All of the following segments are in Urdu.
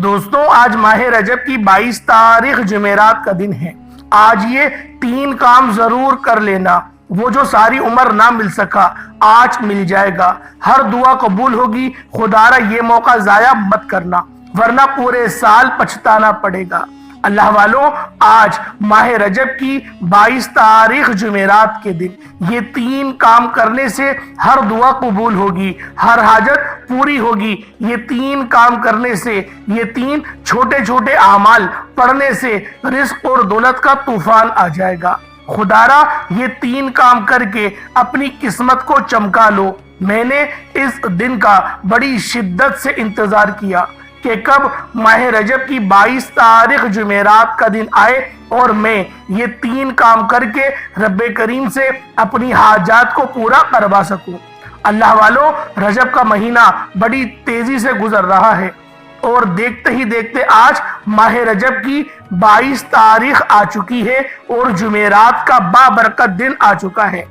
دوستوں آج ماہ رجب کی 22 تاریخ جمعرات کا دن ہے۔ آج یہ 3 کام ضرور کر لینا، وہ جو ساری عمر نہ مل سکا آج مل جائے گا۔ ہر دعا قبول ہوگی، خدارا یہ موقع ضائع مت کرنا ورنہ پورے سال پچھتانا پڑے گا۔ اللہ والوں، آج ماہ رجب کی 22 تاریخ جمعرات کے دن یہ 3 کام کرنے سے ہر دعا قبول ہوگی، ہر حاجت پوری ہوگی۔ یہ 3 کام کرنے سے، یہ 3 چھوٹے چھوٹے اعمال پڑھنے سے رزق اور دولت کا طوفان آ جائے گا۔ خدارا یہ 3 کام کر کے اپنی قسمت کو چمکا لو۔ میں نے اس دن کا بڑی شدت سے انتظار کیا کہ کب ماہ رجب کی 22 تاریخ جمعرات کا دن آئے اور میں یہ 3 کام کر کے رب کریم سے اپنی حاجات کو پورا کروا سکوں۔ اللہ والوں، رجب کا مہینہ بڑی تیزی سے گزر رہا ہے اور دیکھتے ہی دیکھتے آج ماہ رجب کی 22 تاریخ آ چکی ہے اور جمعرات کا بابرکت دن آ چکا ہے۔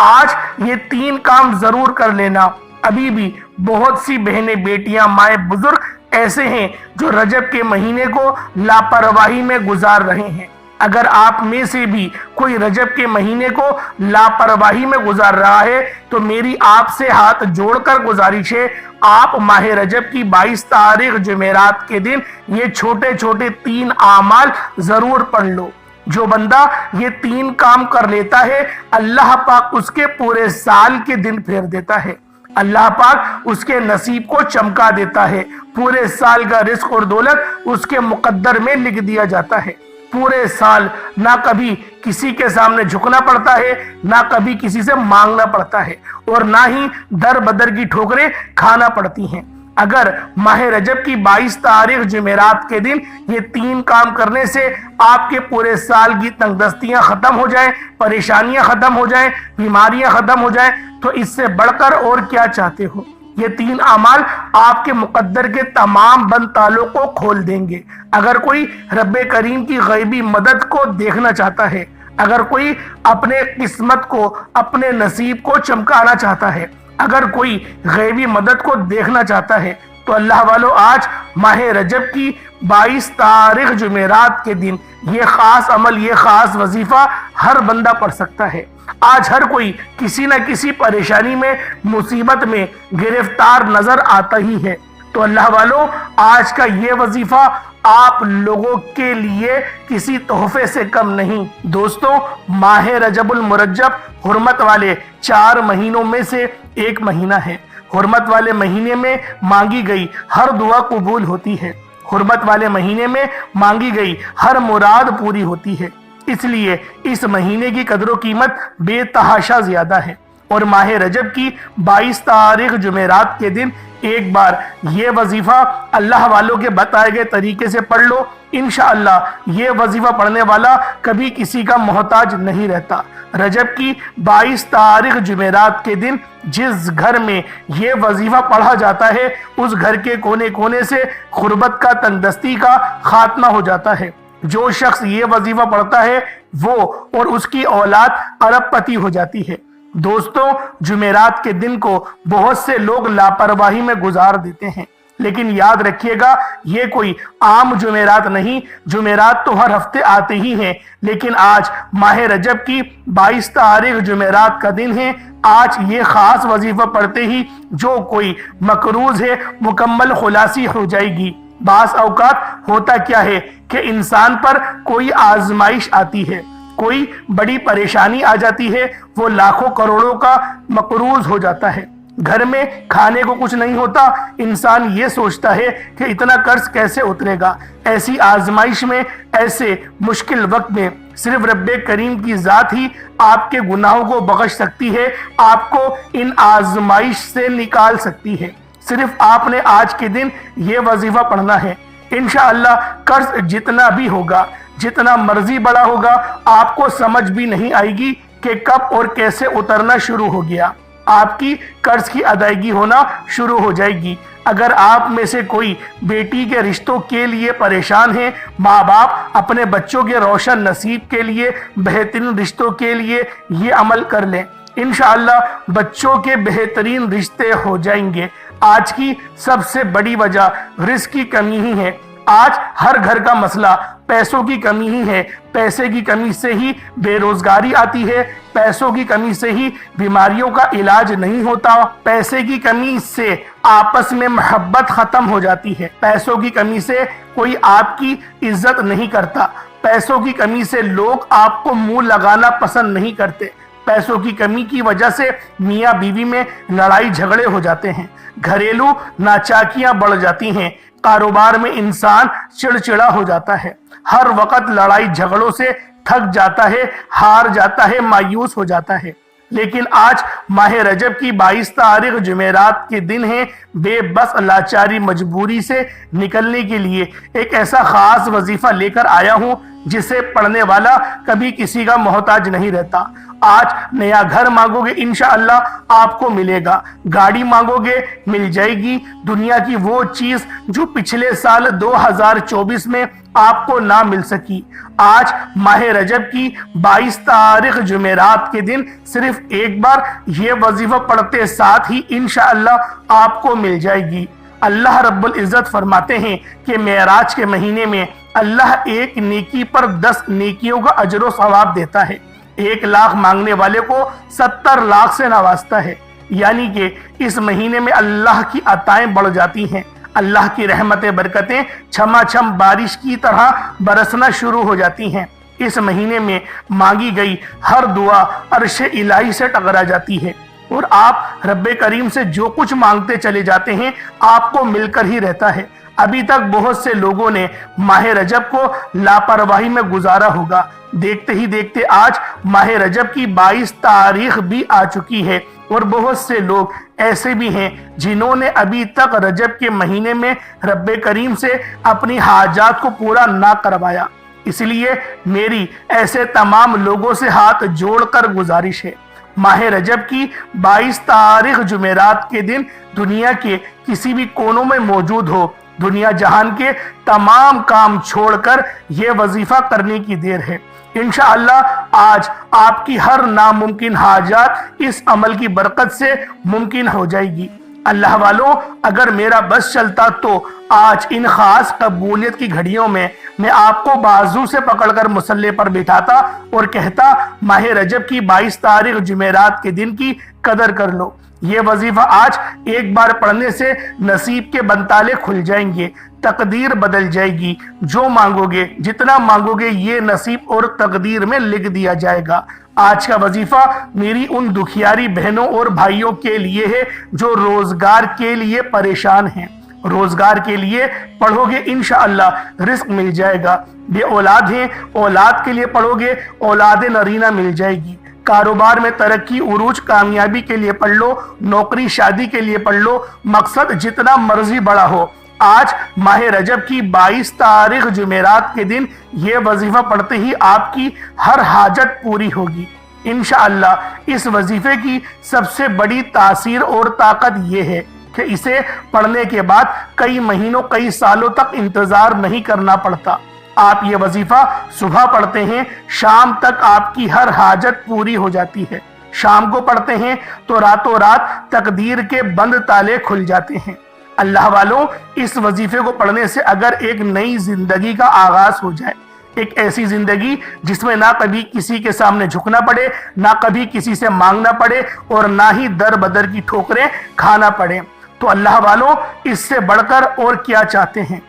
آج یہ 3 کام ضرور کر لینا۔ ابھی بھی بہت سی بہنیں، بیٹیاں، مائیں، بزرگ ایسے ہیں جو رجب کے مہینے کو لاپرواہی میں گزار رہے ہیں۔ اگر آپ میں سے بھی کوئی رجب کے مہینے کو لاپرواہی میں گزار رہا ہے تو میری آپ سے ہاتھ جوڑ کر گزارش ہے، آپ ماہ رجب کی 22 تاریخ جمعرات کے دن یہ چھوٹے چھوٹے 3 اعمال ضرور پڑھ لو۔ جو بندہ یہ 3 کام کر لیتا ہے، اللہ پاک اس کے پورے سال کے دن پھیر دیتا ہے۔ اللہ پاک اس کے نصیب کو چمکا دیتا ہے۔ پورے سال کا رزق اور دولت اس کے مقدر میں لکھ دیا جاتا ہے۔ پورے سال نہ کبھی کسی کے سامنے جھکنا پڑتا ہے، نہ کبھی کسی سے مانگنا پڑتا ہے اور نہ ہی در بدر کی ٹھوکریں کھانا پڑتی ہیں۔ اگر ماہ رجب کی 22 تاریخ جمعرات کے دن یہ 3 کام کرنے سے آپ کے پورے سال کی تنگ دستیاں ختم ہو جائیں، پریشانیاں ختم ہو جائیں، بیماریاں ختم ہو جائیں، تو اس سے بڑھ کر اور کیا چاہتے ہو؟ یہ 3 اعمال آپ کے مقدر کے تمام بند تالوں کو کھول دیں گے۔ اگر کوئی رب کریم کی غیبی مدد کو دیکھنا چاہتا ہے، اگر کوئی اپنے قسمت کو، اپنے نصیب کو چمکانا چاہتا ہے، اگر کوئی غیبی مدد کو دیکھنا چاہتا ہے تو اللہ والو، آج ماہ رجب کی 22 تاریخ جمعرات کے دن یہ خاص عمل، یہ خاص وظیفہ ہر بندہ پڑھ سکتا ہے۔ آج ہر کوئی کسی نہ کسی پریشانی میں، مصیبت میں گرفتار نظر آتا ہی ہے، تو اللہ والو، آج کا یہ وظیفہ آپ لوگوں کے لیے کسی تحفے سے کم نہیں۔ دوستوں، ماہ رجب المرجب حرمت والے 4 مہینوں میں سے ایک مہینہ ہے۔ حرمت والے مہینے میں مانگی گئی ہر دعا قبول ہوتی ہے۔ حرمت والے مہینے میں مانگی گئی ہر مراد پوری ہوتی ہے۔ اس لیے اس مہینے کی قدر و قیمت بے تحاشا زیادہ ہے، اور ماہ رجب کی 22 تاریخ جمعرات کے دن ایک بار یہ وظیفہ اللہ والوں کے بتائے گئے طریقے سے پڑھ لو۔ انشاءاللہ یہ وظیفہ پڑھنے والا کبھی کسی کا محتاج نہیں رہتا۔ رجب کی 22 تاریخ جمعرات کے دن جس گھر میں یہ وظیفہ پڑھا جاتا ہے، اس گھر کے کونے کونے سے غربت کا، تنگ دستی کا خاتمہ ہو جاتا ہے۔ جو شخص یہ وظیفہ پڑھتا ہے وہ اور اس کی اولاد ارب پتی ہو جاتی ہے۔ دوستوں، جمعرات کے دن کو بہت سے لوگ لاپرواہی میں گزار دیتے ہیں، لیکن یاد رکھیے گا یہ کوئی عام جمعرات نہیں۔ جمعرات تو ہر ہفتے آتے ہی ہیں، لیکن آج ماہ رجب کی 22 تاریخ جمعرات کا دن ہے۔ آج یہ خاص وظیفہ پڑھتے ہی جو کوئی مقروض ہے مکمل خلاصی ہو جائے گی۔ بعض اوقات ہوتا کیا ہے کہ انسان پر کوئی آزمائش آتی ہے، کوئی بڑی پریشانی آ جاتی ہے، وہ لاکھوں کروڑوں کا مقروض ہو جاتا ہے، گھر میں کھانے کو کچھ نہیں ہوتا، انسان یہ سوچتا ہے کہ اتنا قرض کیسے اترے گا۔ ایسی آزمائش میں، ایسے مشکل وقت میں صرف رب کریم کی ذات ہی آپ کے گناہوں کو بخش سکتی ہے، آپ کو ان آزمائش سے نکال سکتی ہے۔ صرف آپ نے آج کے دن یہ وظیفہ پڑھنا ہے۔ انشاءاللہ قرض جتنا بھی ہوگا، جتنا مرضی بڑا ہوگا، آپ کو سمجھ بھی نہیں آئے گی کہ کب اور کیسے اترنا شروع ہو گیا۔ آپ کی قرض کی ادائیگی ہونا شروع ہو جائے گی۔ اگر آپ میں سے کوئی بیٹی کے رشتوں کے لیے پریشان ہیں، ماں باپ اپنے بچوں کے روشن نصیب کے لیے، بہترین رشتوں کے لیے یہ عمل کر لیں، انشاءاللہ بچوں کے بہترین رشتے ہو جائیں گے۔ آج کی سب سے بڑی وجہ رزق کی کمی ہی ہے۔ آج ہر گھر کا مسئلہ پیسوں کی کمی ہی ہے، پیسے کی کمی سے ہی بے روزگاری آتی ہے، پیسوں کی کمی سے ہی بیماریوں کا علاج نہیں ہوتا، پیسے کی کمی سے آپس میں محبت ختم ہو جاتی ہے، پیسوں کی کمی سے کوئی آپ کی عزت نہیں کرتا، پیسوں کی کمی سے لوگ آپ کو منہ لگانا پسند نہیں کرتے، پیسوں کی کمی کی وجہ سے میاں بیوی میں لڑائی جھگڑے ہو جاتے ہیں، گھریلو ناچاکیاں بڑھ جاتی ہیں، کاروبار میں انسان چڑچڑا ہو جاتا ہے، ہر وقت لڑائی جھگڑوں سے تھک جاتا ہے، ہار جاتا ہے، مایوس ہو جاتا ہے۔ لیکن آج ماہ رجب کی 22 تاریخ جمعرات کے دن ہے، بے بس لاچاری مجبوری سے نکلنے کے لیے ایک ایسا خاص وظیفہ لے کر آیا ہوں جسے پڑھنے والا کبھی کسی کا محتاج نہیں رہتا۔ آج نیا گھر مانگو گے انشاءاللہ آپ کو ملے گا، گاڑی مانگو گے مل جائے گی، دنیا کی وہ چیز جو پچھلے سال 2024 میں آپ کو نہ مل سکی۔ آج ماہ رجب کی 22 تاریخ جمعرات کے دن صرف ایک بار یہ وظیفہ پڑھتے ساتھ ہی انشاءاللہ آپ کو مل جائے گی۔ اللہ رب العزت فرماتے ہیں کہ معراج کے مہینے میں اللہ ایک نیکی پر 10 نیکیوں کا اجر و ثواب دیتا ہے، 1 لاکھ مانگنے والے کو 70 لاکھ سے نوازتا ہے، یعنی کہ اس مہینے میں اللہ کی عطائیں بڑھ جاتی ہیں، اللہ کی رحمتیں برکتیں چھما چھم بارش کی طرح برسنا شروع ہو جاتی ہیں۔ اس مہینے میں مانگی گئی ہر دعا عرش الہی سے ٹکرا جاتی ہے، اور آپ رب کریم سے جو کچھ مانگتے چلے جاتے ہیں آپ کو مل کر ہی رہتا ہے۔ ابھی تک بہت سے لوگوں نے ماہ رجب کو لاپرواہی میں گزارا ہوگا، دیکھتے ہی دیکھتے آج ماہ رجب کی 22 تاریخ بھی آ چکی ہے، اور بہت سے لوگ ایسے بھی ہیں جنہوں نے ابھی تک رجب کے مہینے میں رب کریم سے اپنی حاجات کو پورا نہ کروایا۔ اس لیے میری ایسے تمام لوگوں سے ہاتھ جوڑ کر گزارش ہے، ماہ رجب کی 22 تاریخ جمعرات کے دن دنیا کے کسی بھی کونوں میں موجود ہو، دنیا جہان کے تمام کام چھوڑ کر یہ وظیفہ کرنے کی دیر ہے۔ انشاءاللہ آج آپ کی ہر ناممکن حاجات اس عمل کی برکت سے ممکن ہو جائے گی۔ اللہ والوں، اگر میرا بس چلتا تو آج ان خاص قبولیت کی گھڑیوں میں آپ کو بازو سے پکڑ کر مصلی پر بٹھاتا اور کہتا ماہ رجب کی 22 تاریخ جمعرات کے دن کی قدر کر لو۔ یہ وظیفہ آج ایک بار پڑھنے سے نصیب کے بنتالے کھل جائیں گے، تقدیر بدل جائے گی، جو مانگو گے جتنا مانگو گے یہ نصیب اور تقدیر میں لکھ دیا جائے گا۔ آج کا وظیفہ میری ان دکھیاری بہنوں اور بھائیوں کے لیے ہے جو روزگار کے لیے پریشان ہیں، روزگار کے لیے پڑھو گے انشاءاللہ رزق مل جائے گا، بے اولاد ہیں اولاد کے لیے پڑھو گے اولاد نرینہ مل جائے گی، کاروبار میں ترقی عروج کامیابی کے لیے پڑھ لو، نوکری شادی کے لیے پڑھ لو، مقصد جتنا مرضی بڑا ہو۔ آج ماہ رجب کی 22 تاریخ جمعرات کے دن یہ وظیفہ پڑھتے ہی آپ کی ہر حاجت پوری ہوگی انشاءاللہ۔ اس وظیفے کی سب سے بڑی تاثیر اور طاقت یہ ہے کہ اسے پڑھنے کے بعد کئی مہینوں کئی سالوں تک انتظار نہیں کرنا پڑتا۔ آپ یہ وظیفہ صبح پڑھتے ہیں، شام تک آپ کی ہر حاجت پوری ہو جاتی ہے، شام کو پڑھتے ہیں تو راتوں رات تقدیر کے بند تالے کھل جاتے ہیں۔ اللہ والوں، اس وظیفے کو پڑھنے سے اگر ایک نئی زندگی کا آغاز ہو جائے، ایک ایسی زندگی جس میں نہ کبھی کسی کے سامنے جھکنا پڑے، نہ کبھی کسی سے مانگنا پڑے، اور نہ ہی در بدر کی ٹھوکریں کھانا پڑے، تو اللہ والوں اس سے بڑھ کر اور کیا چاہتے ہیں؟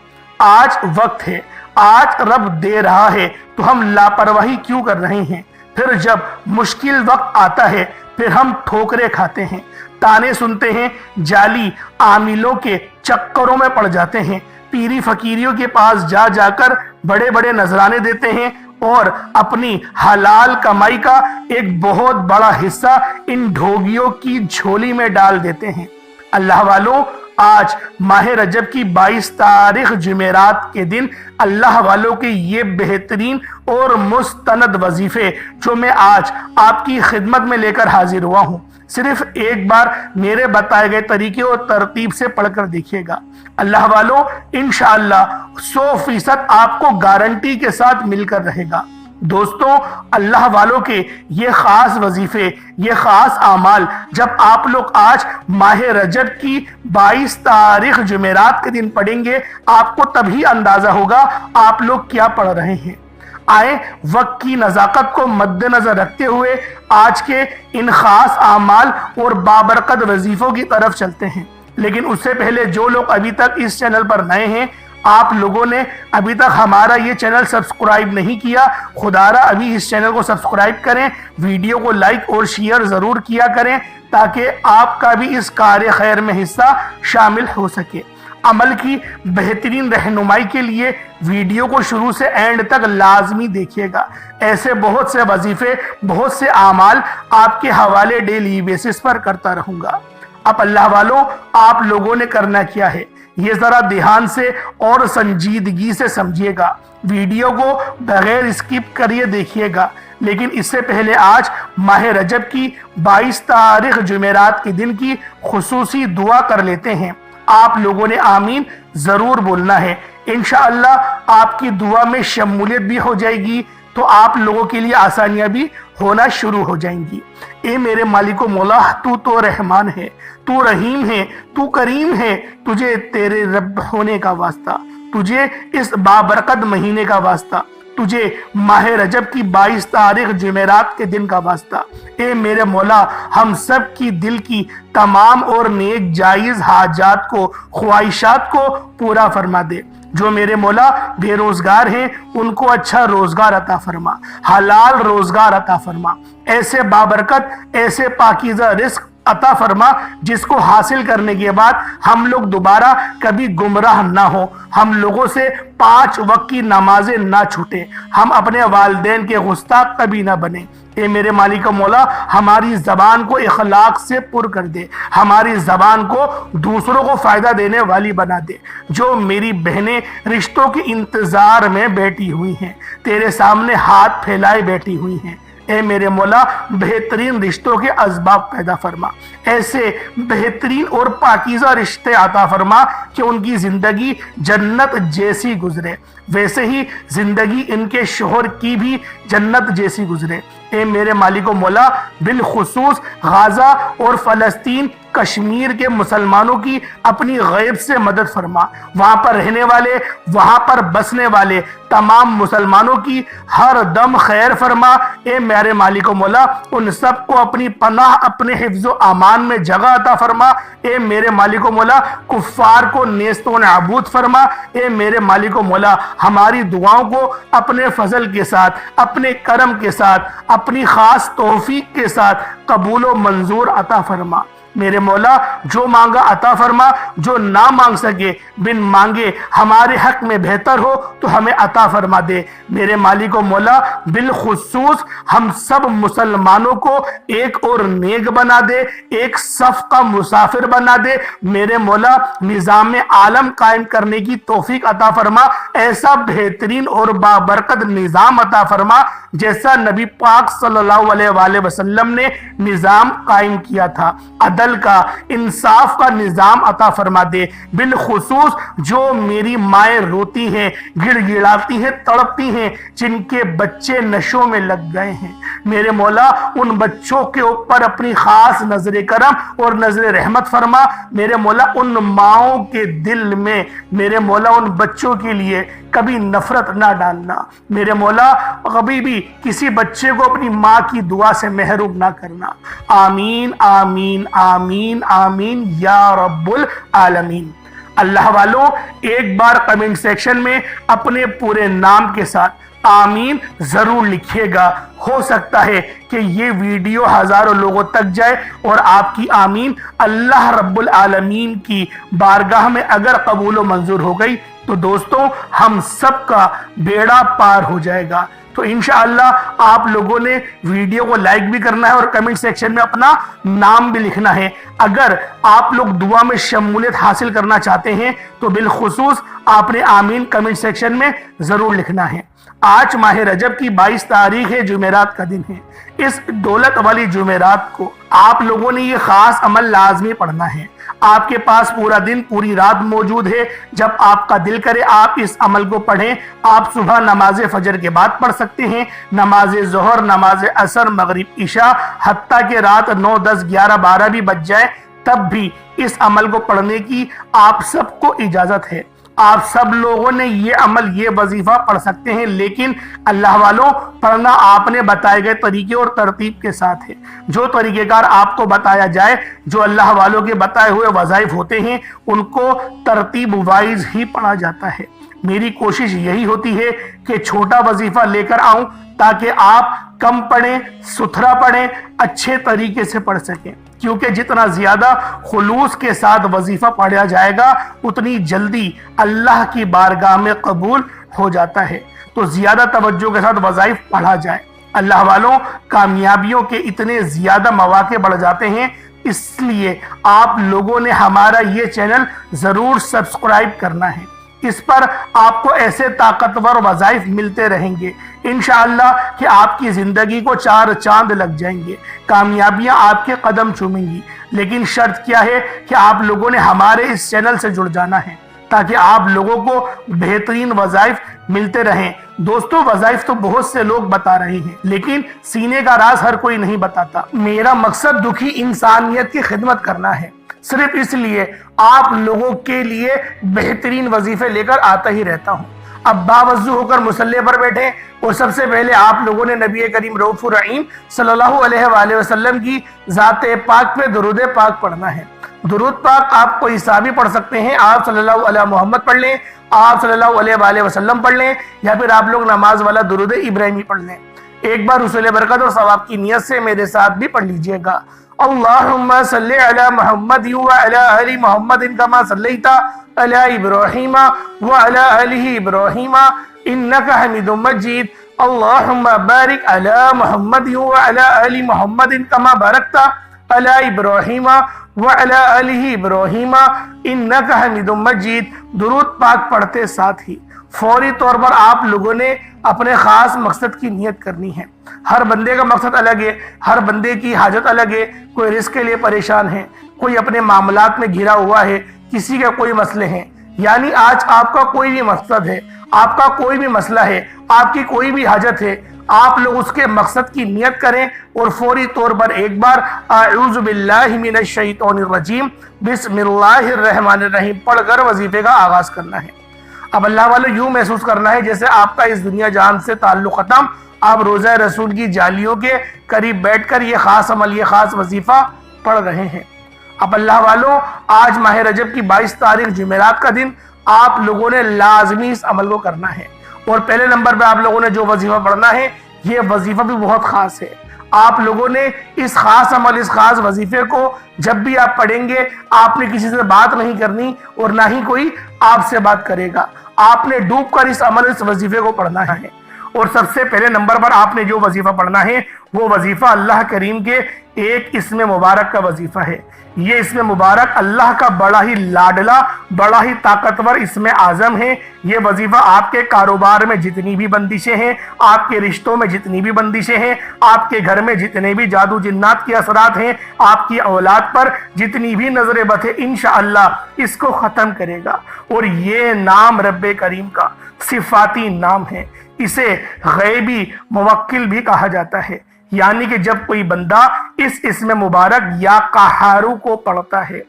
آج وقت ہے، آج رب دے رہا ہے، تو ہم لاپرواہی کیوں کر رہے ہیں؟ پھر جب مشکل وقت آتا ہے پھر ہم ٹھوکریں کھاتے ہیں، تانے سنتے ہیں، جعلی عاملوں کے چکروں میں پڑ جاتے ہیں، پیری فقیریوں کے پاس جا جا کر بڑے بڑے نذرانے دیتے ہیں، اور اپنی حلال کمائی کا ایک بہت بڑا حصہ ان ڈھوگیوں کی جھولی میں ڈال دیتے ہیں۔ اللہ والوں، آج ماہ رجب کی 22 تاریخ جمعرات کے دن اللہ والوں کے یہ بہترین اور مستند وظیفے جو میں آج آپ کی خدمت میں لے کر حاضر ہوا ہوں، صرف ایک بار میرے بتائے گئے طریقے اور ترتیب سے پڑھ کر دیکھیے گا۔ اللہ والوں، انشاءاللہ 100% آپ کو گارنٹی کے ساتھ مل کر رہے گا۔ دوستوں، اللہ والوں کے یہ خاص وظیفے، یہ خاص اعمال جب آپ لوگ آج ماہ رجب کی 22 تاریخ جمعرات کے دن پڑھیں گے، آپ کو تبھی اندازہ ہوگا آپ لوگ کیا پڑھ رہے ہیں۔ آئیں وقت کی نزاکت کو مد نظر رکھتے ہوئے آج کے ان خاص اعمال اور بابرکت وظیفوں کی طرف چلتے ہیں۔ لیکن اس سے پہلے جو لوگ ابھی تک اس چینل پر نئے ہیں، آپ لوگوں نے ابھی تک ہمارا یہ چینل سبسکرائب نہیں کیا، خدا را ابھی اس چینل کو سبسکرائب کریں، ویڈیو کو لائک اور شیئر ضرور کیا کریں تاکہ آپ کا بھی اس کار خیر میں حصہ شامل ہو سکے۔ عمل کی بہترین رہنمائی کے لیے ویڈیو کو شروع سے اینڈ تک لازمی دیکھیے گا۔ ایسے بہت سے وظیفے، بہت سے اعمال آپ کے حوالے ڈیلی بیسس پر کرتا رہوں گا۔ اب اللہ والوں، آپ لوگوں نے کرنا کیا ہے یہ ذرا دھیان سے اور سنجیدگی سے سمجھیے گا۔ ویڈیو کو بغیر اسکپ کریے دیکھیے گا۔ لیکن اس سے پہلے آج ماہ رجب کی 22 تاریخ جمعرات کے دن کی خصوصی دعا کر لیتے ہیں۔ آپ لوگوں نے آمین ضرور بولنا ہے۔ انشاءاللہ آپ کی دعا میں شمولیت بھی ہو جائے گی تو آپ لوگوں کے لیے آسانیاں بھی ہونا شروع ہو جائیں گی۔ اے میرے مالک و مولا، تو رحمان ہے، تو رحیم ہے، تو کریم ہے، تجھے تیرے رب ہونے کا واسطہ، تجھے اس بابرکت مہینے کا واسطہ، تجھے ماہ رجب کی 22 تاریخ جمعرات کے دن کا واسطہ۔ اے میرے مولا، ہم سب کی دل کی تمام اور نیک جائز حاجات کو، خواہشات کو پورا فرما دے۔ جو میرے مولا بے روزگار ہیں ان کو اچھا روزگار عطا فرما، حلال روزگار عطا فرما، ایسے بابرکت، ایسے پاکیزہ رزق عطا فرما جس کو حاصل کرنے کے بعد ہم لوگ دوبارہ کبھی گمراہ نہ ہو، ہم لوگوں سے 5 وقت کی نمازیں نہ چھوٹے، ہم اپنے والدین کے گستاخ کبھی نہ بنے۔ اے میرے مالک و مولا، ہماری زبان کو اخلاق سے پر کر دے، ہماری زبان کو دوسروں کو فائدہ دینے والی بنا دے۔ جو میری بہنیں رشتوں کے انتظار میں بیٹھی ہوئی ہیں، تیرے سامنے ہاتھ پھیلائے بیٹھی ہوئی ہیں، اے میرے مولا بہترین رشتوں کے اسباب پیدا فرما، ایسے بہترین اور پاکیزہ رشتے عطا فرما کہ ان کی زندگی جنت جیسی گزرے، ویسے ہی زندگی ان کے شوہر کی بھی جنت جیسی گزرے۔ اے میرے مالک و مولا، بالخصوص غزہ اور فلسطین، کشمیر کے مسلمانوں کی اپنی غیب سے مدد فرما، وہاں پر رہنے والے، وہاں پر بسنے والے تمام مسلمانوں کی ہر دم خیر فرما۔ اے میرے مالک و مولا، ان سب کو اپنی پناہ، اپنے حفظ و امان میں جگہ عطا فرما۔ اے میرے مالک و مولا، کفار کو نیست و نابود فرما۔ اے میرے مالک و مولا، ہماری دعاؤں کو اپنے فضل کے ساتھ، اپنے کرم کے ساتھ، اپنی خاص توفیق کے ساتھ قبول و منظور عطا فرما۔ میرے مولا، جو مانگا عطا فرما، جو نہ مانگ سکے بن مانگے ہمارے حق میں بہتر ہو تو ہمیں عطا فرما دے۔ میرے مالک و مولا، بالخصوص ہم سب مسلمانوں کو ایک اور نیک بنا دے، ایک صف کا مسافر بنا دے۔ میرے مولا، نظام عالم قائم کرنے کی توفیق عطا فرما، ایسا بہترین اور بابرکت نظام عطا فرما جیسا نبی پاک صلی اللہ علیہ وآلہ وسلم نے نظام قائم کیا تھا، عدل کا، انصاف کا نظام عطا فرما دے۔ بالخصوص جو میری مائیں روتی ہیں، گڑ گڑاتی ہیں، تڑپتی ہیں، جن کے بچے نشوں میں لگ گئے ہیں، میرے مولا ان بچوں کے اوپر اپنی خاص نظر کرم اور نظر رحمت فرما۔ میرے مولا ان ماؤں کے دل میں، میرے مولا ان بچوں کے لیے کبھی نفرت نہ ڈالنا۔ میرے مولا کبھی بھی کسی بچے کو اپنی ماں کی دعا سے محروم نہ کرنا۔ آمین آمین آمین آمین یا رب العالمین۔ اللہ والوں، ایک بار کمنٹ سیکشن میں اپنے پورے نام کے ساتھ آمین ضرور لکھیے گا۔ ہو سکتا ہے کہ یہ ویڈیو ہزاروں لوگوں تک جائے اور آپ کی آمین اللہ رب العالمین کی بارگاہ میں اگر قبول و منظور ہو گئی تو دوستوں ہم سب کا بیڑا پار ہو جائے گا۔ تو انشاءاللہ آپ لوگوں نے ویڈیو کو لائک بھی کرنا ہے اور کمنٹ سیکشن میں اپنا نام بھی لکھنا ہے۔ اگر آپ لوگ دعا میں شمولیت حاصل کرنا چاہتے ہیں تو بالخصوص آپ نے آمین کمنٹ سیکشن میں ضرور لکھنا ہے۔ آج ماہ رجب کی 22 تاریخ ہے، جمعرات کا دن ہے۔ اس دولت والی جمعرات کو آپ لوگوں نے یہ خاص عمل لازمی پڑھنا ہے۔ آپ کے پاس پورا دن پوری رات موجود ہے، جب آپ کا دل کرے آپ اس عمل کو پڑھیں۔ آپ صبح نماز فجر کے بعد پڑھ سکتے ہیں، نماز ظہر، نماز عصر، مغرب، عشاء، حتیٰ کہ رات 9، 10، 11، 12 بھی بج جائے تب بھی اس عمل کو پڑھنے کی آپ سب کو اجازت ہے۔ آپ سب لوگوں نے یہ عمل، یہ وظیفہ پڑھ سکتے ہیں، لیکن اللہ والوں پڑھنا آپ نے بتائے گئے طریقے اور ترتیب کے ساتھ ہے۔ جو طریقہ کار آپ کو بتایا جائے، جو اللہ والوں کے بتائے ہوئے وظائف ہوتے ہیں، ان کو ترتیب وائز ہی پڑھا جاتا ہے۔ میری کوشش یہی ہوتی ہے کہ چھوٹا وظیفہ لے کر آؤں تاکہ آپ کم پڑھیں، ستھرا پڑھیں، اچھے طریقے سے پڑھ سکیں، کیونکہ جتنا زیادہ خلوص کے ساتھ وظیفہ پڑھا جائے گا اتنی جلدی اللہ کی بارگاہ میں قبول ہو جاتا ہے۔ تو زیادہ توجہ کے ساتھ وظائف پڑھا جائے۔ اللہ والوں، کامیابیوں کے اتنے زیادہ مواقع بڑھ جاتے ہیں، اس لیے آپ لوگوں نے ہمارا یہ چینل ضرور سبسکرائب کرنا ہے۔ اس پر آپ کو ایسے طاقتور وظائف ملتے رہیں گے انشاءاللہ کہ آپ کی زندگی کو 4 چاند لگ جائیں گے، کامیابیاں آپ کے قدم چومیں گی۔ لیکن شرط کیا ہے کہ آپ لوگوں نے ہمارے اس چینل سے جڑ جانا ہے تاکہ آپ لوگوں کو بہترین وظائف ملتے رہیں۔ دوستو، وظائف تو بہت سے لوگ بتا رہے ہیں، لیکن سینے کا راز ہر کوئی نہیں بتاتا۔ میرا مقصد دکھی انسانیت کی خدمت کرنا ہے، صرف اس لیے آپ لوگوں کے لیے بہترین وظیفے لے کر آتا ہی رہتا ہوں۔ اب باوضو ہو کر مصلی پر بیٹھیں اور سب سے پہلے آپ لوگوں نے نبی کریم رؤوف الرحیم صلی اللہ علیہ وآلہ وسلم کی ذات پاک پہ درود پاک پڑھنا ہے۔ درود پاک آپ کوئی سا بھی پڑھ سکتے ہیں، آپ صلی اللہ علیہ محمد پڑھ لیں، آپ صلی اللہ علیہ وآلہ وسلم پڑھ لیں، یا پھر آپ لوگ نماز والا درود ابراہیمی پڑھ لیں۔ ایک بار حصول برکت اور ثواب کی نیت سے میرے ساتھ بھی پڑھ لیجئے گا۔ اللہم صلی علی محمد وعلی آل محمد کما صلیت علی ابراہیم وعلی آل ابراہیم انکا حمید مجید۔ اللہم بارک علی محمد وعلی آل محمد کما بارکت علی ابراہیم وعلی آل ابراہیم انکا حمید مجید۔ درود پاک پڑھتے ساتھ ہی فوری طور پر آپ لوگوں نے اپنے خاص مقصد کی نیت کرنی ہے۔ ہر بندے کا مقصد الگ ہے، ہر بندے کی حاجت الگ ہے۔ کوئی رزق کے لیے پریشان ہے، کوئی اپنے معاملات میں گھرا ہوا ہے، کسی کے کوئی مسئلے ہیں۔ یعنی آج آپ کا کوئی بھی مقصد ہے، آپ کا کوئی بھی مسئلہ ہے، آپ کی کوئی بھی حاجت ہے، آپ لوگ اس کے مقصد کی نیت کریں اور فوری طور پر ایک بار اعوذ باللہ من الشیطان الرجیم بسم اللہ الرحمن الرحیم پڑھ کر وظیفے کا آغاز کرنا ہے۔ اب اللہ والے یوں محسوس کرنا ہے جیسے آپ کا اس دنیا جہان سے تعلق ختم، آپ روزہ رسول کی جالیوں کے قریب بیٹھ کر یہ خاص عمل، یہ خاص وظیفہ پڑھ رہے ہیں۔ اب اللہ والوں، آج ماہ رجب کی 22 تاریخ جمعرات کا دن آپ لوگوں نے لازمی اس عمل کو کرنا ہے، اور پہلے نمبر پہ آپ لوگوں نے جو وظیفہ پڑھنا ہے یہ وظیفہ بھی بہت خاص ہے۔ آپ لوگوں نے اس خاص عمل، اس خاص وظیفے کو جب بھی آپ پڑھیں گے، آپ نے کسی سے بات نہیں کرنی اور نہ ہی کوئی آپ سے بات کرے گا۔ آپ نے ڈوب کر اس عمل، اس وظیفے کو پڑھنا ہے۔ اور سب سے پہلے نمبر پر آپ نے جو وظیفہ پڑھنا ہے وہ وظیفہ اللہ کریم کے ایک اسم مبارک کا وظیفہ ہے۔ یہ اسم مبارک اللہ کا بڑا ہی لاڈلا، بڑا ہی طاقتور اسم اعظم ہے۔ یہ وظیفہ آپ کے کاروبار میں جتنی بھی بندشیں ہیں، آپ کے رشتوں میں جتنی بھی بندشیں ہیں، آپ کے گھر میں جتنے بھی جادو جنات کے اثرات ہیں، آپ کی اولاد پر جتنی بھی نظر بد ہے، انشاءاللہ اس کو ختم کرے گا۔ اور یہ نام رب کریم کا صفاتی نام ہے، اسے غیبی موکل بھی کہا جاتا ہے۔ یعنی کہ جب کوئی بندہ اس اسم مبارک یا قہارو کو پڑھتا ہے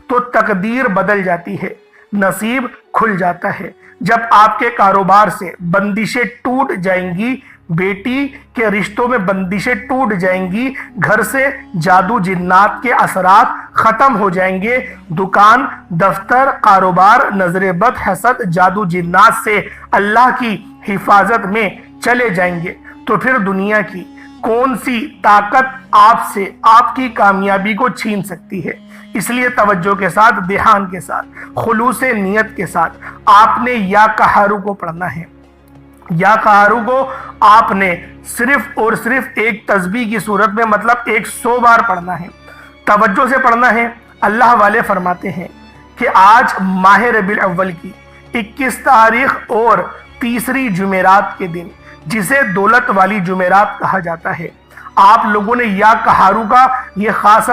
تو تقدیر بدل جاتی ہے، نصیب کھل جاتا ہے۔ جب آپ کے کاروبار سے بندشیں ٹوٹ جائیں گی، بیٹی کے رشتوں میں بندشیں ٹوٹ جائیں گی، گھر سے جادو جنات کے اثرات ختم ہو جائیں گے، دکان، دفتر، کاروبار نظر بد، حسد، جادو جنات سے اللہ کی حفاظت میں چلے جائیں گے، تو پھر دنیا کی کون سی طاقت آپ سے آپ کی کامیابی کو چھین سکتی ہے؟ اس لیے توجہ کے ساتھ، دھیان کے ساتھ، خلوص نیت کے ساتھ آپ نے یا قہارو کو پڑھنا ہے۔ یا قہارو کو آپ نے صرف اور صرف ایک تسبیح کی صورت میں، مطلب 100 بار پڑھنا ہے۔ توجہ سے پڑھنا ہے۔ اللہ والے فرماتے ہیں کہ آج ماہ ربیع الاول کی 21 تاریخ اور تیسری جمعرات کے دن، جسے دولت والی جمعرات کہا جاتا ہے، آپ لوگوں نے یا قہارو کا یہ خاص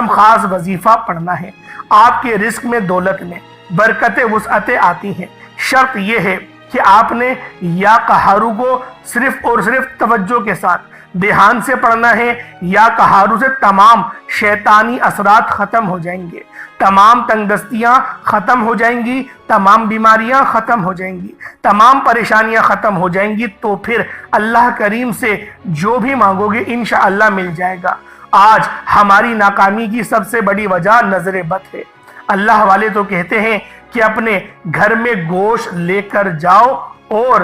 وظیفہ پڑھنا ہے۔ آپ کے رزق میں دولت میں برکت وسعتیں آتی ہیں۔ شرط یہ ہے کہ آپ نے یا قہارو کو صرف اور صرف توجہ کے ساتھ دھیان سے پڑھنا ہے۔ یا قہارو سے تمام شیطانی اثرات ختم ہو جائیں گے، تمام تنگ دستیاں ختم ہو جائیں گی، تمام بیماریاں ختم ہو جائیں گی، تمام پریشانیاں ختم ہو جائیں گی، تو پھر اللہ کریم سے جو بھی مانگو گے انشاءاللہ مل جائے گا۔ آج ہماری ناکامی کی سب سے بڑی وجہ نظر بد ہے۔ اللہ والے تو کہتے ہیں کہ اپنے گھر میں گوشت لے کر جاؤ اور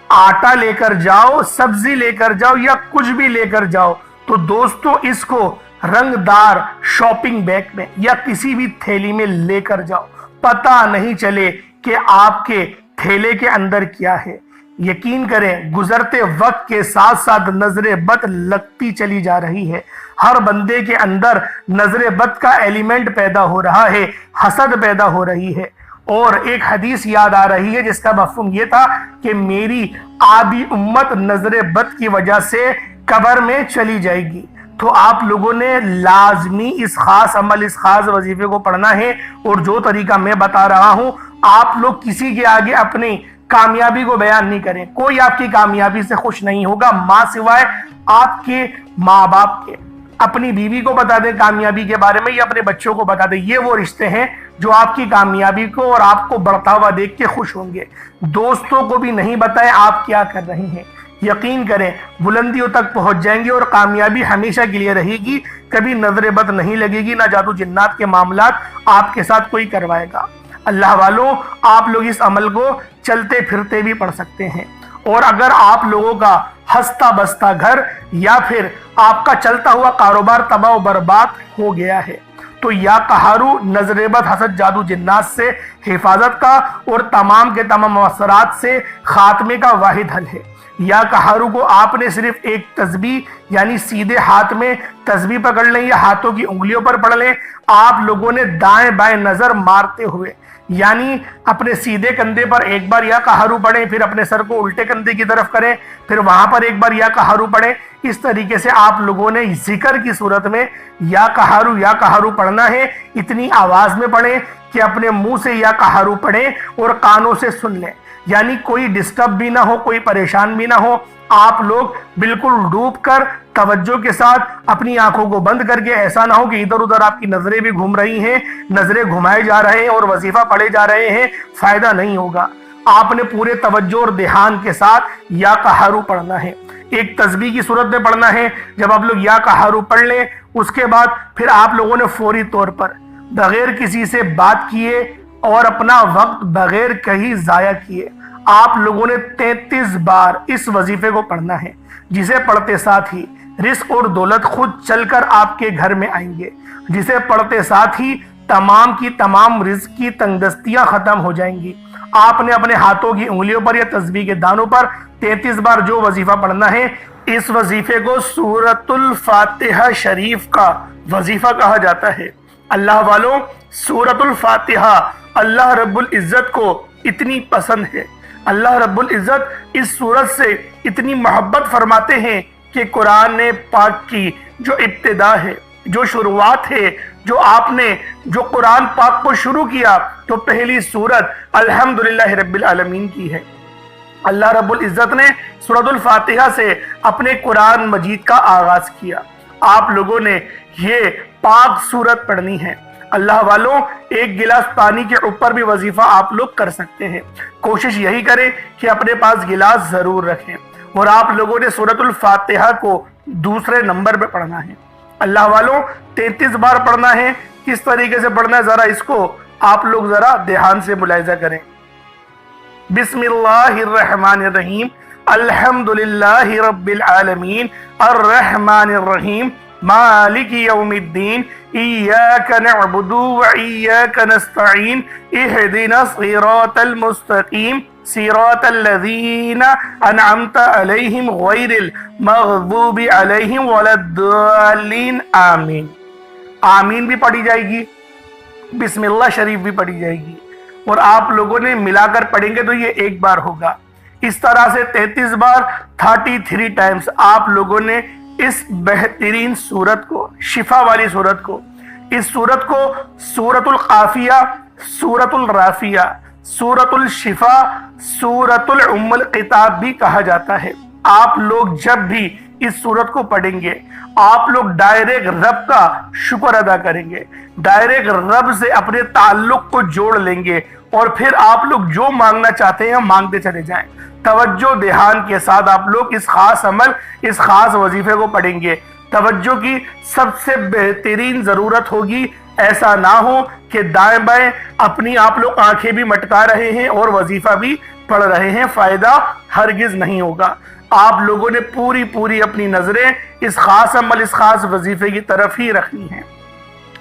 آٹا لے کر جاؤ، سبزی لے کر جاؤ یا کچھ بھی لے کر جاؤ، تو دوستو اس کو رنگ دار شاپنگ بیگ میں یا کسی بھی تھیلی میں لے کر جاؤ، پتہ نہیں چلے کہ آپ کے تھیلے کے اندر کیا ہے۔ یقین کریں گزرتے وقت کے ساتھ ساتھ نظر بد لگتی چلی جا رہی ہے۔ ہر بندے کے اندر نظر بد کا ایلیمنٹ پیدا ہو رہا ہے، حسد پیدا ہو رہی ہے۔ اور ایک حدیث یاد آ رہی ہے جس کا مفہوم یہ تھا کہ میری آدھی امت نظر بد کی وجہ سے قبر میں چلی جائے گی۔ تو آپ لوگوں نے لازمی اس خاص عمل، اس خاص وظیفے کو پڑھنا ہے، اور جو طریقہ میں بتا رہا ہوں آپ لوگ کسی کے آگے اپنی کامیابی کو بیان نہیں کریں۔ کوئی آپ کی کامیابی سے خوش نہیں ہوگا ماں سوائے آپ کے ماں باپ کے۔ اپنی بیوی کو بتا دیں کامیابی کے بارے میں یا اپنے بچوں کو بتا دیں، یہ وہ رشتے ہیں جو آپ کی کامیابی کو اور آپ کو بڑھتا ہوا دیکھ کے خوش ہوں گے۔ دوستوں کو بھی نہیں بتائیں آپ کیا کر رہے ہیں۔ یقین کریں بلندیوں تک پہنچ جائیں گے اور کامیابی ہمیشہ کے لیے رہے گی، کبھی نظر بد نہیں لگے گی، نہ جادو جنات کے معاملات آپ کے ساتھ کوئی کروائے گا۔ اللہ والوں آپ لوگ اس عمل کو چلتے پھرتے بھی پڑھ سکتے ہیں، اور اگر آپ لوگوں کا ہستا بستا گھر یا پھر آپ کا چلتا ہوا کاروبار تباہ و برباد ہو گیا ہے تو یا قہارو نظر بد حسد جادو جنات سے حفاظت کا اور تمام کے تمام مؤثرات سے خاتمے کا واحد حل ہے۔ یا قہارو کو آپ نے صرف ایک تسبیح یعنی سیدھے ہاتھ میں تسبیح پکڑ لیں یا ہاتھوں کی انگلیوں پر پڑھ لیں، آپ لوگوں نے دائیں بائیں نظر مارتے ہوئے یعنی اپنے سیدھے کندھے پر ایک بار یا قہارو پڑھیں، پھر اپنے سر کو الٹے کندھے کی طرف کریں، پھر وہاں پر ایک بار یا قہارو پڑھیں۔ اس طریقے سے آپ لوگوں نے ذکر کی صورت میں یا قہارو پڑھنا ہے۔ اتنی آواز میں پڑھیں کہ اپنے منہ سے یا قہارو پڑھیں اور کانوں سے سن لیں، یعنی کوئی ڈسٹرب بھی نہ ہو، کوئی پریشان بھی نہ ہو۔ آپ لوگ بالکل ڈوب کر توجہ کے ساتھ اپنی آنکھوں کو بند کر کے، ایسا نہ ہو کہ ادھر ادھر آپ کی نظریں بھی گھوم رہی ہیں، نظریں گھمائے جا رہے ہیں اور وظیفہ پڑھے جا رہے ہیں، فائدہ نہیں ہوگا۔ آپ نے پورے توجہ اور دھیان کے ساتھ یا قہارو پڑھنا ہے۔ ایک تسبیح کی صورت میں پڑھنا ہے۔ جب آپ لوگ یا قہارو پڑھ لیں اس کے بعد پھر آپ لوگوں نے فوری طور پر بغیر کسی سے بات کیے اور اپنا وقت بغیر کہیں ضائع کیے آپ لوگوں نے 33 بار اس وظیفے کو پڑھنا ہے، جسے پڑھتے ساتھ ہی رزق اور دولت خود چل کر آپ کے گھر میں آئیں گے، جسے پڑھتے ساتھ ہی تمام کی تمام رزق کی تنگ دستیاں ختم ہو جائیں گی۔ آپ نے اپنے ہاتھوں کی انگلیوں پر یا تسبیح کے دانوں پر 33 بار جو وظیفہ پڑھنا ہے، اس وظیفے کو سورۃ الفاتحہ شریف کا وظیفہ کہا جاتا ہے۔ اللہ والوں سورۃ الفاتحہ اللہ رب العزت کو اتنی پسند ہے، اللہ رب العزت اس سورت سے اتنی محبت فرماتے ہیں کہ قرآن پاک کی جو ابتدا ہے، جو شروعات ہے، جو آپ نے جو قرآن پاک کو شروع کیا تو پہلی سورت الحمدللہ رب العالمین کی ہے۔ اللہ رب العزت نے سورۃ الفاتحہ سے اپنے قرآن مجید کا آغاز کیا۔ آپ لوگوں نے یہ پاک سورت پڑھنی ہے۔ اللہ والوں ایک گلاس پانی کے اوپر بھی وظیفہ آپ لوگ کر سکتے ہیں۔ کوشش یہی کریں کہ اپنے پاس گلاس ضرور رکھیں، اور آپ لوگوں نے سورۃ الفاتحہ کو دوسرے نمبر پہ پڑھنا ہے۔ اللہ والوں 33 بار پڑھنا ہے۔ کس طریقے سے پڑھنا ہے ذرا اس کو آپ لوگ ذرا دھیان سے ملاحظہ کریں۔ بسم اللہ الرحمن الرحیم، الحمدللہ رب العالمین، الرحمن الرحیم، مالک یوم الدین، ایاک نعبد و ایاک نستعین، اہدنا الصراط المستقیم، صراط الذین انعمت علیہم غیر المغضوب علیہم ولا الضالین، آمین۔ آمین بھی پڑھی جائے گی، بسم اللہ شریف بھی پڑھی جائے گی، اور آپ لوگوں نے ملا کر پڑھیں گے تو یہ ایک بار ہوگا۔ اس طرح سے 33 بار 33 ٹائمز آپ لوگوں نے اس بہترین صورت کو، شفا والی صورت کو، اس صورت کو سورۃ القافیہ، سورۃ الرافیہ، سورۃ الشفا، سورۃ الام الکتاب بھی کہا جاتا ہے۔ آپ لوگ جب بھی اس صورت کو پڑھیں گے آپ لوگ ڈائریکٹ رب کا شکر ادا کریں گے، ڈائریکٹ رب سے اپنے تعلق کو جوڑ لیں گے، اور پھر آپ لوگ جو مانگنا چاہتے ہیں مانگتے چلے جائیں۔ توجہ دھیان کے ساتھ آپ لوگ اس خاص عمل، اس خاص وظیفے کو پڑھیں گے۔ توجہ کی سب سے بہترین ضرورت ہوگی، ایسا نہ ہو کہ دائیں بائیں اپنی آپ لوگ آنکھیں بھی مٹکا رہے ہیں اور وظیفہ بھی پڑھ رہے ہیں، فائدہ ہرگز نہیں ہوگا۔ آپ لوگوں نے پوری اپنی نظریں اس خاص عمل، اس خاص وظیفے کی طرف ہی رکھنی ہیں۔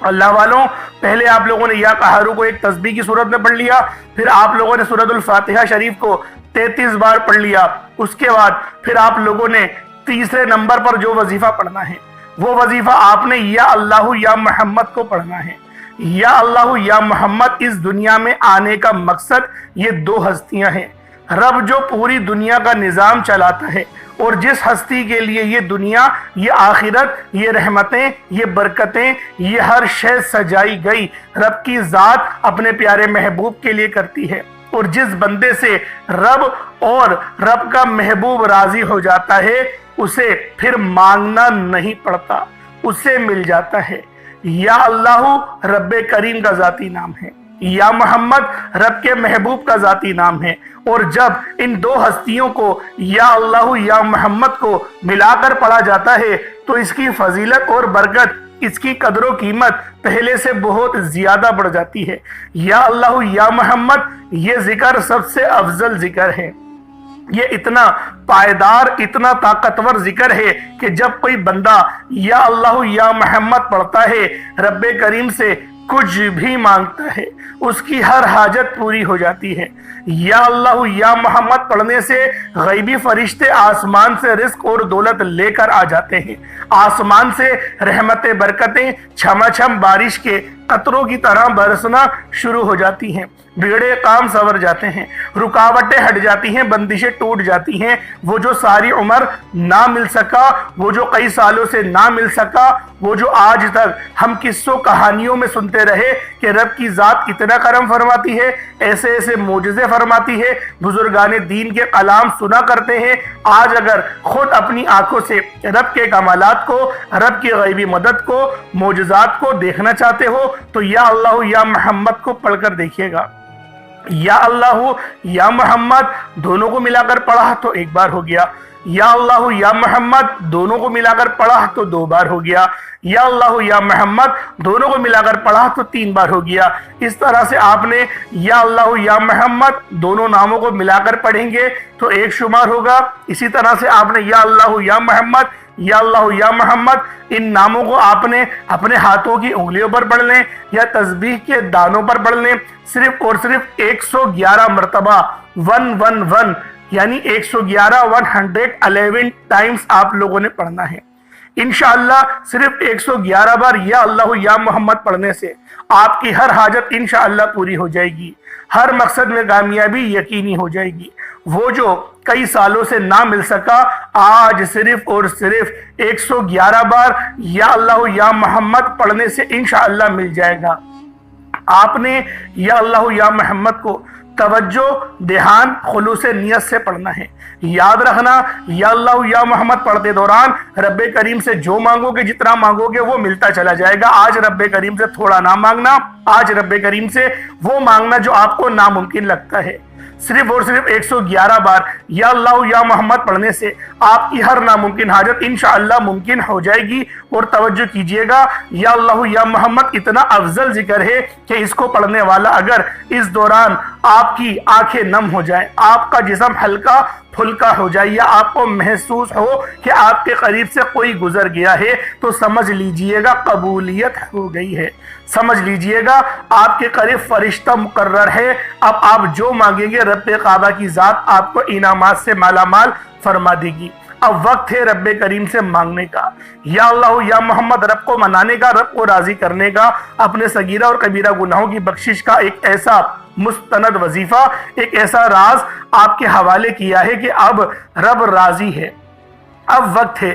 اللہ والوں، پہلے آپ لوگوں نے یا قہرو کو ایک تسبیح کی صورت میں پڑھ لیا، پھر آپ لوگوں نے سورۃ الفاتحہ شریف کو 33 بار پڑھ لیا، اس کے بعد پھر آپ لوگوں نے تیسرے نمبر پر جو وظیفہ پڑھنا ہے وہ وظیفہ آپ نے یا اللہ یا محمد کو پڑھنا ہے۔ یا اللہ یا محمد اس دنیا میں آنے کا مقصد یہ دو ہستیاں ہیں۔ رب جو پوری دنیا کا نظام چلاتا ہے، اور جس ہستی کے لیے یہ دنیا، یہ آخرت، یہ رحمتیں، یہ برکتیں، یہ ہر شے سجائی گئی، رب کی ذات اپنے پیارے محبوب کے لیے کرتی ہے۔ اور جس بندے سے رب اور رب کا محبوب راضی ہو جاتا ہے اسے پھر مانگنا نہیں پڑتا، اسے مل جاتا ہے۔ یا اللہ رب کریم کا ذاتی نام ہے، یا محمد رب کے محبوب کا ذاتی نام ہے، اور جب ان دو ہستیوں کو یا اللہ یا محمد کو ملا کر پڑھا جاتا ہے تو اس کی فضیلت اور برکت، اس کی قدر و قیمت پہلے سے بہت زیادہ بڑھ جاتی ہے۔ یا اللہ یا محمد یہ ذکر سب سے افضل ذکر ہے، یہ اتنا پائیدار، اتنا طاقتور ذکر ہے کہ جب کوئی بندہ یا اللہ یا محمد پڑھتا ہے، رب کریم سے کچھ بھی مانگتا ہے، اس کی ہر حاجت پوری ہو جاتی ہے۔ یا اللہ یا محمد پڑھنے سے غیبی فرشتے آسمان سے رزق اور دولت لے کر آ جاتے ہیں، آسمان سے رحمتیں، برکتیں چھما چھم بارش کے قطروں کی طرح برسنا شروع ہو جاتی ہیں، بگڑے کام سنور جاتے ہیں، رکاوٹیں ہٹ جاتی ہیں، بندشیں ٹوٹ جاتی ہیں۔ وہ جو ساری عمر نہ مل سکا، وہ جو کئی سالوں سے نہ مل سکا، وہ جو آج تک ہم قصوں کہانیوں میں سنتے رہے کہ رب کی ذات کتنا کرم فرماتی ہے، ایسے ایسے معجزے فرماتی ہے، بزرگان دین کے کلام سنا کرتے ہیں، آج اگر خود اپنی آنکھوں سے رب کے کمالات کو، رب کی غیبی مدد کو، معجزات کو دیکھنا چاہتے ہو تو یا اللہ یا محمد کو پڑھ کر دیکھیے گا۔ یا اللہ یا محمد دونوں کو ملا کر پڑھا تو ایک بار ہو گیا، یا اللہ یا محمد دونوں کو ملا کر پڑھا تو 2 بار ہو گیا، یا اللہ یا محمد دونوں کو ملا کر پڑھا تو 3 بار ہو گیا۔ اس طرح سے آپ نے یا اللہ یا محمد دونوں ناموں کو ملا کر پڑھیں گے تو 1 شمار ہوگا۔ اسی طرح سے آپ نے یا اللہ یا محمد، یا اللہ یا محمد ان ناموں کو آپ نے اپنے ہاتھوں کی انگلیوں پر پڑھ لیں یا تسبیح کے دانوں پر پڑھ لیں، صرف اور صرف 111 مرتبہ 111 یعنی 111 ٹائمز آپ لوگوں نے پڑھنا ہے۔ انشاءاللہ صرف 111 بار یا اللہ یا محمد پڑھنے سے آپ کی ہر حاجت انشاءاللہ پوری ہو جائے گی، ہر مقصد میں کامیابی یقینی ہو جائے گی۔ وہ جو کئی سالوں سے نہ مل سکا، آج صرف اور صرف 111 بار یا اللہ یا محمد پڑھنے سے انشاءاللہ مل جائے گا۔ آپ نے یا اللہ یا محمد کو توجہ، دھیان، خلوص نیت سے پڑھنا ہے۔ یاد رکھنا یا اللہ یا محمد پڑھتے دوران رب کریم سے جو مانگو گے، جتنا مانگو گے وہ ملتا چلا جائے گا۔ آج رب کریم سے تھوڑا نہ مانگنا، آج رب کریم سے وہ مانگنا جو آپ کو ناممکن لگتا ہے۔ صرف اور صرف 111 بار یا اللہ یا محمد پڑھنے سے آپ کی ہر ناممکن حاجت انشاءاللہ ممکن ہو جائے گی۔ اور توجہ کیجئے گا، یا اللہ یا محمد اتنا افضل ذکر ہے کہ اس کو پڑھنے والا اگر اس دوران آپ کی آنکھیں نم ہو جائیں، آپ کا جسم ہلکا پھلکا ہو جائے، یا آپ کو محسوس ہو کہ آپ کے قریب سے کوئی گزر گیا ہے، تو سمجھ لیجئے گا قبولیت ہو گئی ہے، سمجھ لیجئے گا آپ کے قریب فرشتہ مقرر ہے۔ اب آپ جو مانگیں گے رب کعبہ کی ذات آپ کو انعامات سے مالا مال فرما دے گی۔ اب وقت ہے رب کریم سے مانگنے کا، یا اللہ یا محمد رب کو منانے کا، رب کو راضی کرنے کا، اپنے صغیرہ اور کبیرہ گناہوں کی بخشش کا ایک ایسا مستند وظیفہ، ایک ایسا راز آپ کے حوالے کیا ہے کہ اب رب راضی ہے۔ اب وقت ہے